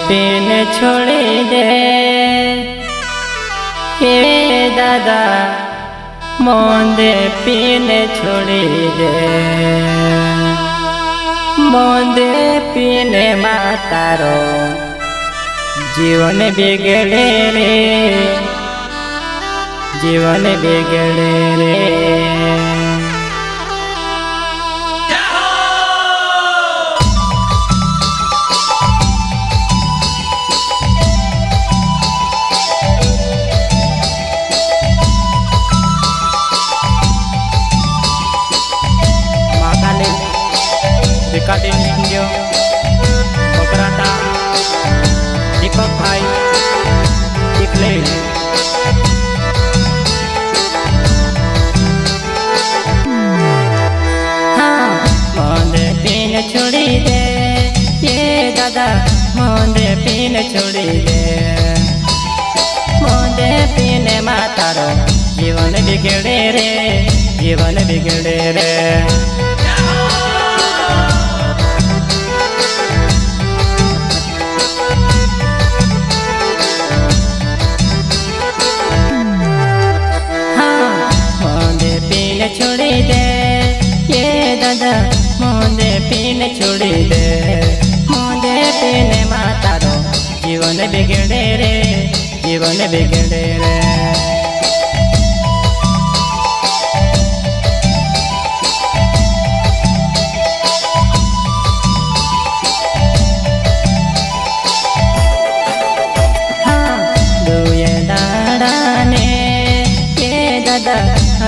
पीने छोड़ी दे हे दादा मोंदे पीने छोड़ी दे मोंदे पीने मातारो जीवन बिगड़े रे जीवन बिगड़े रे। रिकॉर्डिंग स्टूडियो कोकराटा दीपक भाई दिखले हाँ मोंदे पीने छोड़ी दे ये दादा मोंदे पीने छोड़ी दे मोंदे पीने मातारो जीवन बिगड़े रे जीवन बिगड़े रे। छोड़ी दे ये दादा मोंदे पीने छोड़ी दे मोंदे पीने मातारो जीवन बिगड़े रे जीवन बिगड़े रे। हाँ दुए दाड़ा ने ये दादा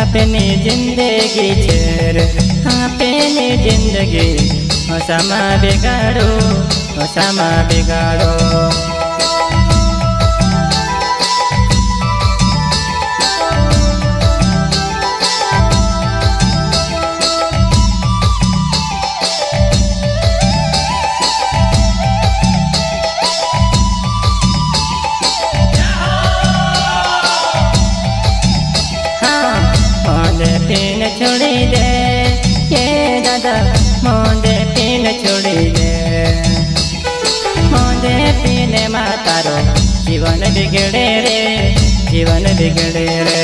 अपनी जिंदगी छेर अपनी जिंदगी ओसामा बिगाड़ो ओसामा बिगाड़ो। पीने छोड़ी दे ये दादा मोंदे पीने छोड़ी दे मोंदे पीने मातारो जीवन बिगड़े रे जीवन बिगड़े रे।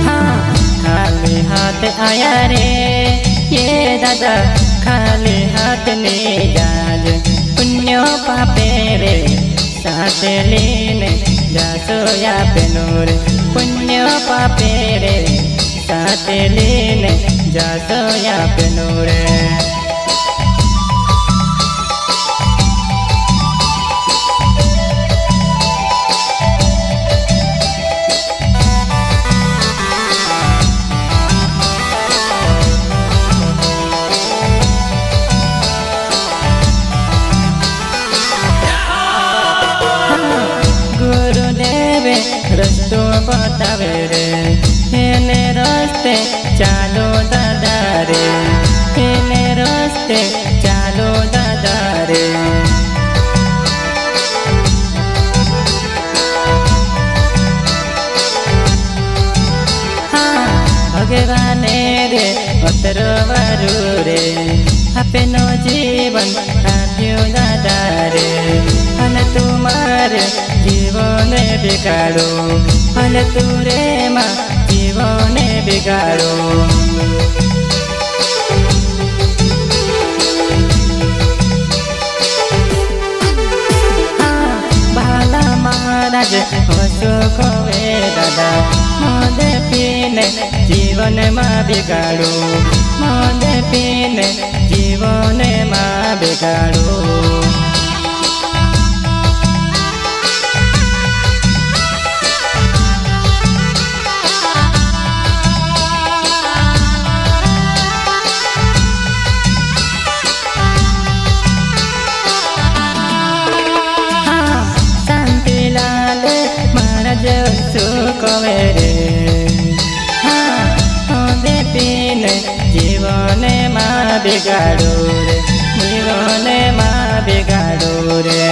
हाँ खाली हाथ आया रे ये दादा खाली हाथ ने जाज पुण्यो पापे रे साथ लेने जासो या पेनूर पुण्यो पापे रे साथ लेने जासो या पेनूर। रस्तो बतावे रे हेने रास्ते चालो दादा रे हेने रास्ते चालो दादा रे। हाँ भगवाने रे अतरवारू रे अपनो जीवन आप्यो दादा रे अन तुम्हारे जीवन बिगाड़ो अन तुरे माँ जीवन बिगाड़ो। हाँ भाला महाराज हसो खोवे दादा मोंदे पीने जीवन माँ बिगाड़ो मोंदे पीने जीवन माँ बिगाड़ो। सुखवे रे हाँ मोंदे पीने जीवन माँ बिगाड़ो रे जीवन माँ बिगाड़ो रे।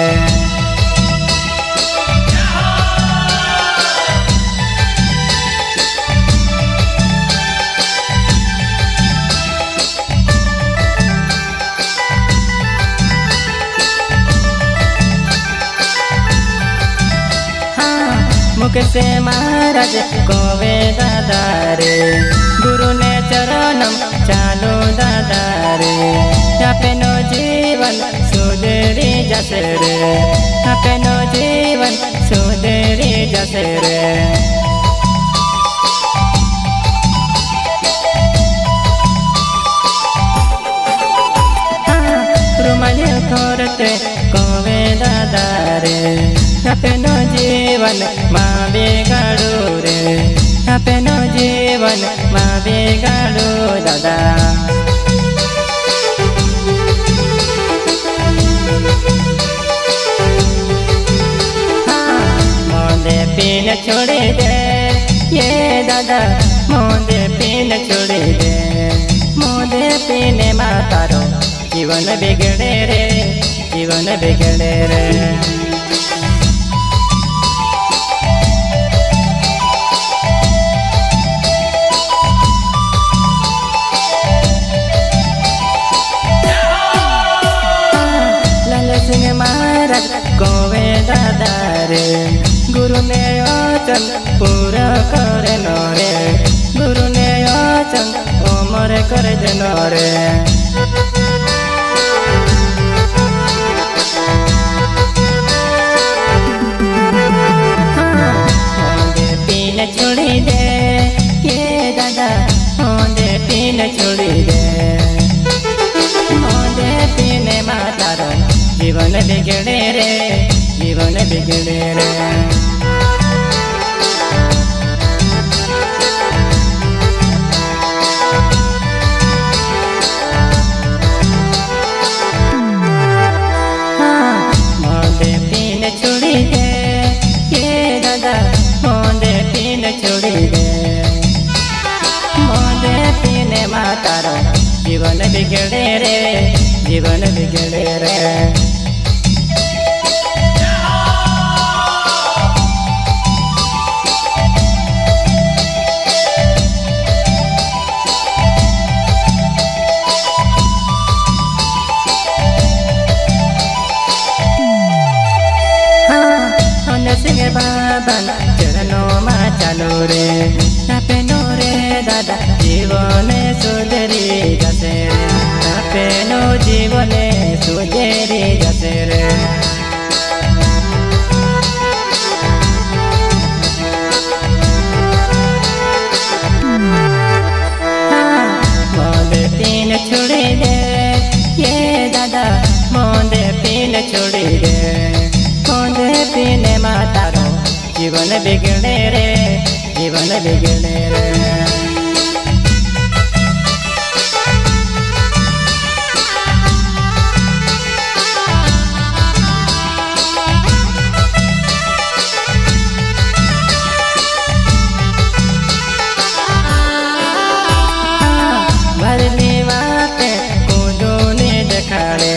मुख से महाराज कोवे दादा रे गुरु ने चरणम चालो दादा रे अपनो जीवन सुधरी जसे रे अपनो जीवन सुधरी जसे रे रुमाल खोरते कोवे दादा रे अपनो जीवन माँ बिगाड़ो रे अपनो जीवन माँ बिगाड़ो दादा मोदे पीन छोड़ दे ये दादा मोदे पीन छोड़ दे मोदे पीने मातारो जीवन बिगड़े रे जीवन बिगड़े रे महाराज कोवे दादा रे गुरु ने वचन पूरा करे रे गुरु ने वचन अमर कर देन रे मोदे पीन छोड़ी दे ये दादा मोदे पीन छोड़ी दे मोदे पीने मातारो जीवन बिगड़े रे जीवन बिगड़े रे मोदे पीन छोड़ी दे ये दादा मोदे पीन छोड़ी दे मोदे पीने मातारो जीवन बिगड़े रे जीवन बिगड़े रे बाबा चरणों में चालो रे अपनो रे दादा जीवन सुधरी जसे रे अपनो जीवन सुधरी जसे रे मोदे पीन छोड़ी दे ये दादा मोदे पीन छोड़ी दे मोदे पीने मातारो जीवन बिगड़े रे जीवन बिगड़े रे भरली बाटे कूदो ने देखाड़े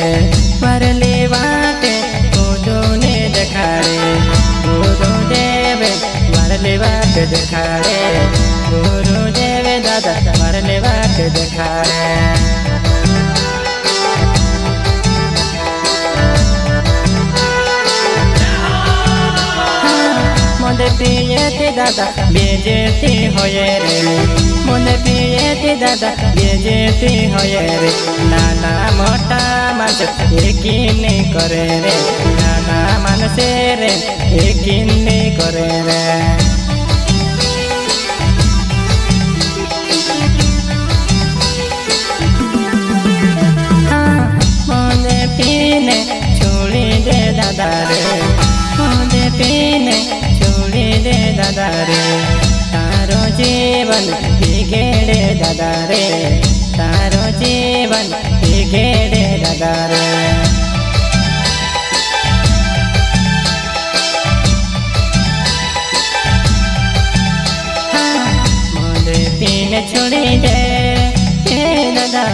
भरली बाटे कूदो ने देखाड़े गुरुदेव मरले बाट दिखाड़े गुरुदेव दादा मरले बाट दिखाड़े मोदे पियते दादा बेजेती होये रे मोदे पियते दादा बेजेती होये रे नाना मोटा मानस एकिन करे रे नाना मानस रे एकिन करे रे मोदे पीने छोड़ी दे दादा रे मोदे पीने छोड़ी दे दादा रे तारो जीवन बिगड़े दादा रे तारो जीवन बिगड़े दादा रे मोदे पीन छोड़ी दे ये दादा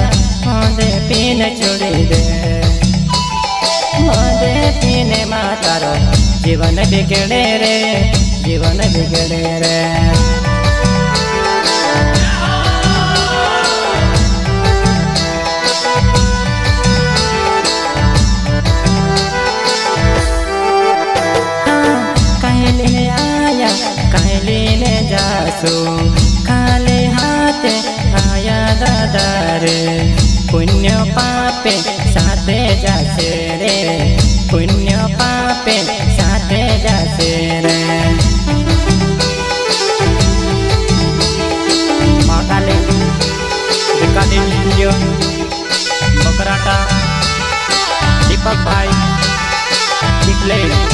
मोदे पीन छोड़ी दे मोदे पीने मातारो जीवन बिगड़े रे जीवन बिगड़े रे जसे रे पुण्य पापे साथे जसे रे महाकाली विकाली बकराटा दीपक भाई चिखले।